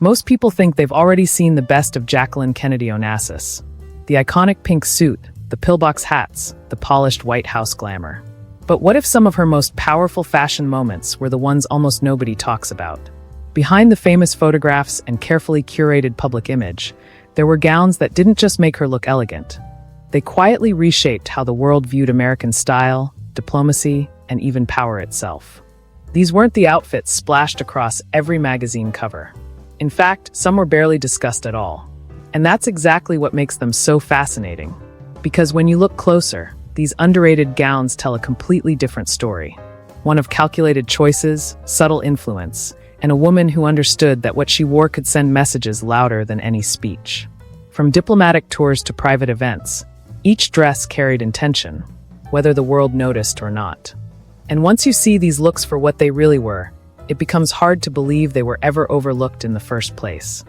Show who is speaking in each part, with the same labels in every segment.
Speaker 1: Most people think they've already seen the best of Jacqueline Kennedy Onassis. The iconic pink suit, the pillbox hats, the polished White House glamour. But what if some of her most powerful fashion moments were the ones almost nobody talks about? Behind the famous photographs and carefully curated public image, there were gowns that didn't just make her look elegant. They quietly reshaped how the world viewed American style, diplomacy, and even power itself. These weren't the outfits splashed across every magazine cover. In fact, some were barely discussed at all. And that's exactly what makes them so fascinating. Because when you look closer, these underrated gowns tell a completely different story. One of calculated choices, subtle influence, and a woman who understood that what she wore could send messages louder than any speech. From diplomatic tours to private events, each dress carried intention, whether the world noticed or not. And once you see these looks for what they really were, it becomes hard to believe they were ever overlooked in the first place.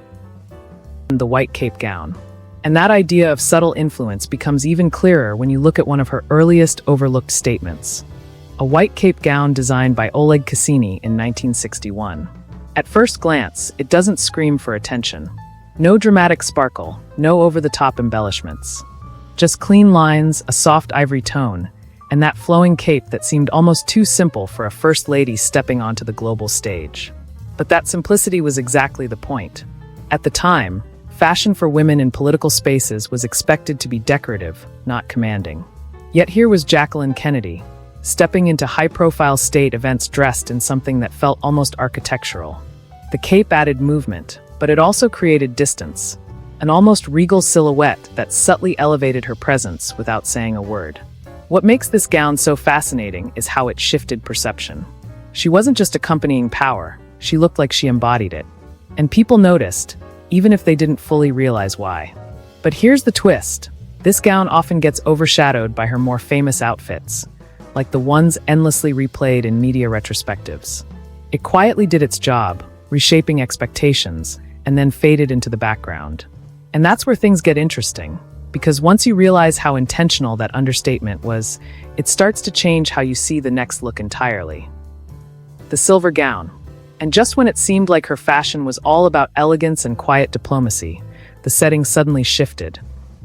Speaker 1: The white cape gown. And that idea of subtle influence becomes even clearer when you look at one of her earliest overlooked statements. A white cape gown designed by Oleg Cassini in 1961. At first glance, it doesn't scream for attention. No dramatic sparkle, no over-the-top embellishments. Just clean lines, a soft ivory tone, and that flowing cape that seemed almost too simple for a first lady stepping onto the global stage. But that simplicity was exactly the point. At the time, fashion for women in political spaces was expected to be decorative, not commanding. Yet here was Jacqueline Kennedy, stepping into high-profile state events dressed in something that felt almost architectural. The cape added movement, but it also created distance, an almost regal silhouette that subtly elevated her presence without saying a word. What makes this gown so fascinating is how it shifted perception. She wasn't just accompanying power, she looked like she embodied it. And people noticed, even if they didn't fully realize why. But here's the twist. This gown often gets overshadowed by her more famous outfits, like the ones endlessly replayed in media retrospectives. It quietly did its job, reshaping expectations, and then faded into the background. And that's where things get interesting. Because once you realize how intentional that understatement was, it starts to change how you see the next look entirely. The silver gown. And just when it seemed like her fashion was all about elegance and quiet diplomacy, the setting suddenly shifted,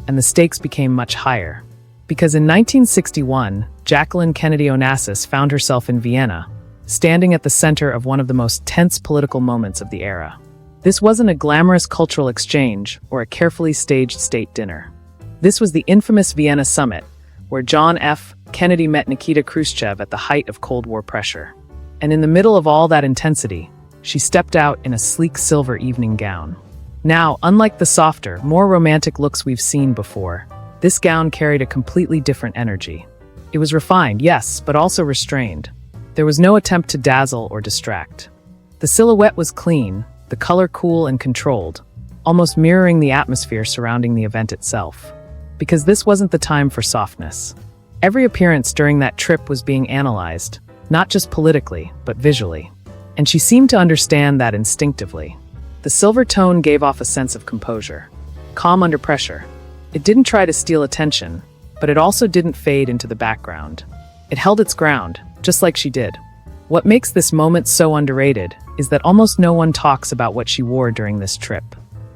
Speaker 1: and the stakes became much higher. Because in 1961, Jacqueline Kennedy Onassis found herself in Vienna, standing at the center of one of the most tense political moments of the era. This wasn't a glamorous cultural exchange or a carefully staged state dinner. This was the infamous Vienna summit, where John F. Kennedy met Nikita Khrushchev at the height of Cold War pressure. And in the middle of all that intensity, she stepped out in a sleek silver evening gown. Now, unlike the softer, more romantic looks we've seen before, this gown carried a completely different energy. It was refined, yes, but also restrained. There was no attempt to dazzle or distract. The silhouette was clean, the color cool and controlled, almost mirroring the atmosphere surrounding the event itself. Because this wasn't the time for softness. Every appearance during that trip was being analyzed, not just politically, but visually. And she seemed to understand that instinctively. The silver tone gave off a sense of composure, calm under pressure. It didn't try to steal attention, but it also didn't fade into the background. It held its ground, just like she did. What makes this moment so underrated is that almost no one talks about what she wore during this trip.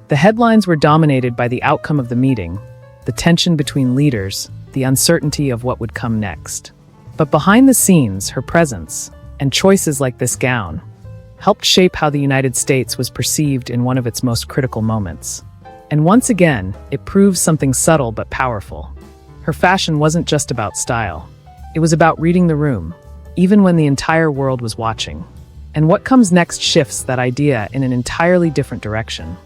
Speaker 1: The headlines were dominated by the outcome of the meeting, the tension between leaders, the uncertainty of what would come next. But behind the scenes, her presence, and choices like this gown, helped shape how the United States was perceived in one of its most critical moments. And once again, it proves something subtle but powerful. Her fashion wasn't just about style. It was about reading the room, even when the entire world was watching. And what comes next shifts that idea in an entirely different direction.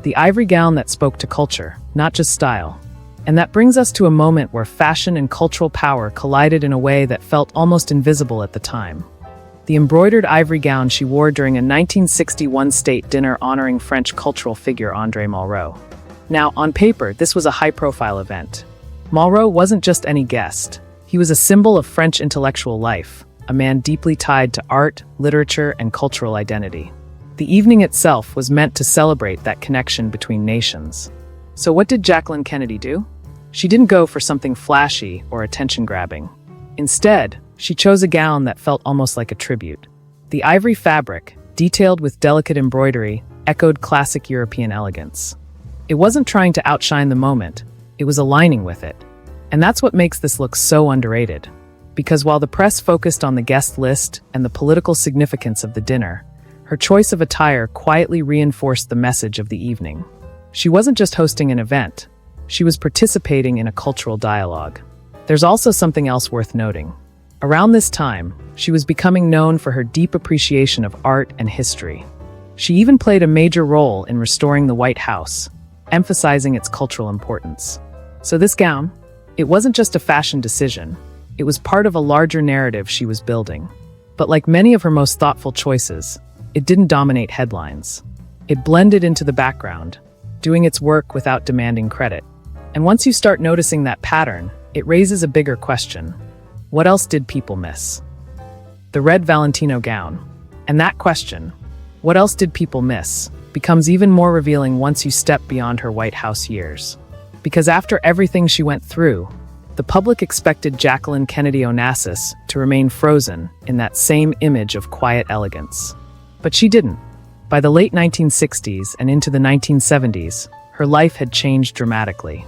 Speaker 1: The ivory gown that spoke to culture, not just style. And that brings us to a moment where fashion and cultural power collided in a way that felt almost invisible at the time. The embroidered ivory gown she wore during a 1961 state dinner honoring French cultural figure André Malraux. Now, on paper, this was a high-profile event. Malraux wasn't just any guest. He was a symbol of French intellectual life, a man deeply tied to art, literature, and cultural identity. The evening itself was meant to celebrate that connection between nations. So what did Jacqueline Kennedy do? She didn't go for something flashy or attention-grabbing. Instead, she chose a gown that felt almost like a tribute. The ivory fabric, detailed with delicate embroidery, echoed classic European elegance. It wasn't trying to outshine the moment, it was aligning with it. And that's what makes this look so underrated. Because while the press focused on the guest list and the political significance of the dinner, her choice of attire quietly reinforced the message of the evening. She wasn't just hosting an event, she was participating in a cultural dialogue. There's also something else worth noting. Around this time, she was becoming known for her deep appreciation of art and history. She even played a major role in restoring the White House, emphasizing its cultural importance. So this gown, it wasn't just a fashion decision, it was part of a larger narrative she was building. But like many of her most thoughtful choices, it didn't dominate headlines. It blended into the background, doing its work without demanding credit. And once you start noticing that pattern, it raises a bigger question. What else did people miss? The red Valentino gown. And that question, what else did people miss, becomes even more revealing once you step beyond her White House years. Because after everything she went through, the public expected Jacqueline Kennedy Onassis to remain frozen in that same image of quiet elegance. But she didn't. By the late 1960s and into the 1970s, her life had changed dramatically.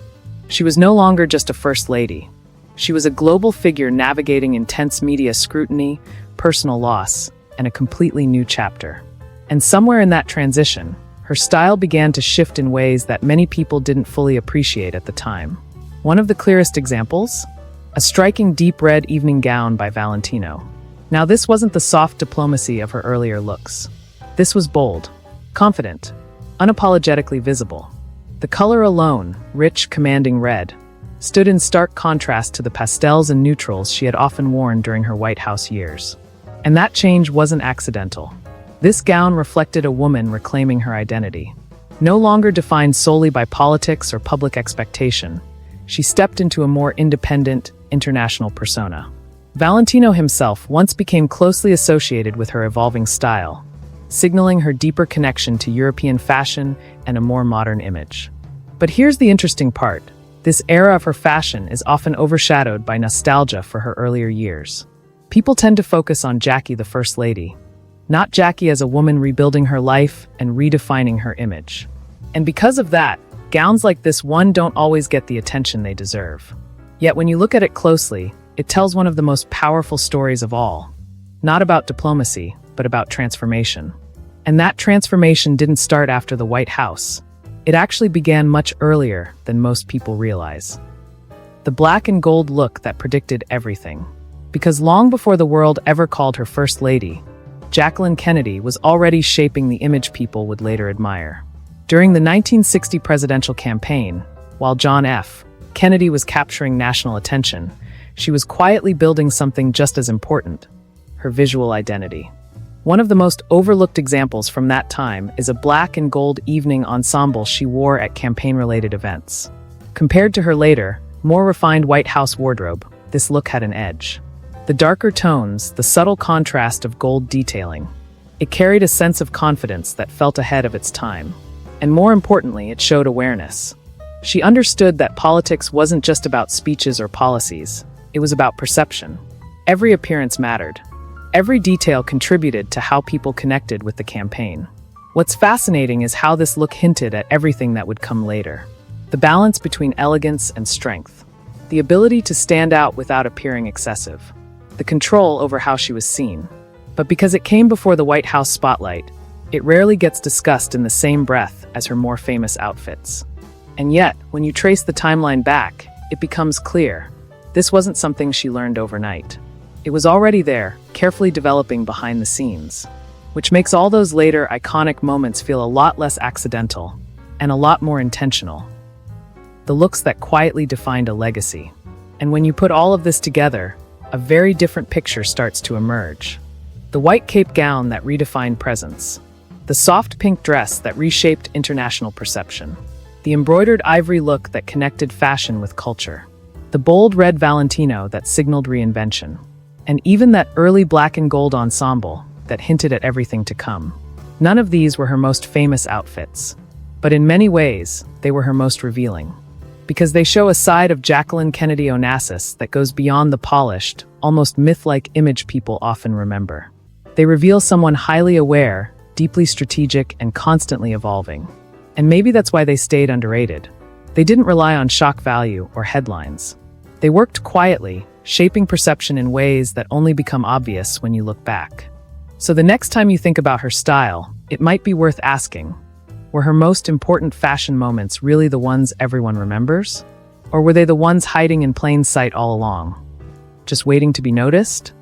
Speaker 1: She was no longer just a first lady. She was a global figure navigating intense media scrutiny, personal loss, and a completely new chapter. And somewhere in that transition, her style began to shift in ways that many people didn't fully appreciate at the time. One of the clearest examples? A striking deep red evening gown by Valentino. Now, this wasn't the soft diplomacy of her earlier looks. This was bold, confident, unapologetically visible. The color alone, rich, commanding red, stood in stark contrast to the pastels and neutrals she had often worn during her White House years. And that change wasn't accidental. This gown reflected a woman reclaiming her identity. No longer defined solely by politics or public expectation, she stepped into a more independent, international persona. Valentino himself once became closely associated with her evolving style, signaling her deeper connection to European fashion and a more modern image. But here's the interesting part. This era of her fashion is often overshadowed by nostalgia for her earlier years. People tend to focus on Jackie the First Lady, not Jackie as a woman rebuilding her life and redefining her image. And because of that, gowns like this one don't always get the attention they deserve. Yet when you look at it closely, it tells one of the most powerful stories of all. Not about diplomacy, but about transformation. And that transformation didn't start after the White House. It actually began much earlier than most people realize. The black and gold look that predicted everything. Because long before the world ever called her First Lady, Jacqueline Kennedy was already shaping the image people would later admire. During the 1960 presidential campaign, while John F. Kennedy was capturing national attention, she was quietly building something just as important: her visual identity. One of the most overlooked examples from that time is a black and gold evening ensemble she wore at campaign-related events. Compared to her later, more refined White House wardrobe, this look had an edge. The darker tones, the subtle contrast of gold detailing. It carried a sense of confidence that felt ahead of its time. And more importantly, it showed awareness. She understood that politics wasn't just about speeches or policies. It was about perception. Every appearance mattered. Every detail contributed to how people connected with the campaign. What's fascinating is how this look hinted at everything that would come later. The balance between elegance and strength. The ability to stand out without appearing excessive. The control over how she was seen. But because it came before the White House spotlight, it rarely gets discussed in the same breath as her more famous outfits. And yet, when you trace the timeline back, it becomes clear. This wasn't something she learned overnight. It was already there, carefully developing behind the scenes, which makes all those later iconic moments feel a lot less accidental and a lot more intentional. The looks that quietly defined a legacy. And when you put all of this together, a very different picture starts to emerge. The white cape gown that redefined presence. The soft pink dress that reshaped international perception. The embroidered ivory look that connected fashion with culture. The bold red Valentino that signaled reinvention. And even that early black and gold ensemble that hinted at everything to come. None of these were her most famous outfits, but in many ways, they were her most revealing. Because they show a side of Jacqueline Kennedy Onassis that goes beyond the polished, almost myth-like image people often remember. They reveal someone highly aware, deeply strategic, and constantly evolving. And maybe that's why they stayed underrated. They didn't rely on shock value or headlines. They worked quietly, shaping perception in ways that only become obvious when you look back. So the next time you think about her style, it might be worth asking, were her most important fashion moments really the ones everyone remembers? Or were they the ones hiding in plain sight all along, just waiting to be noticed?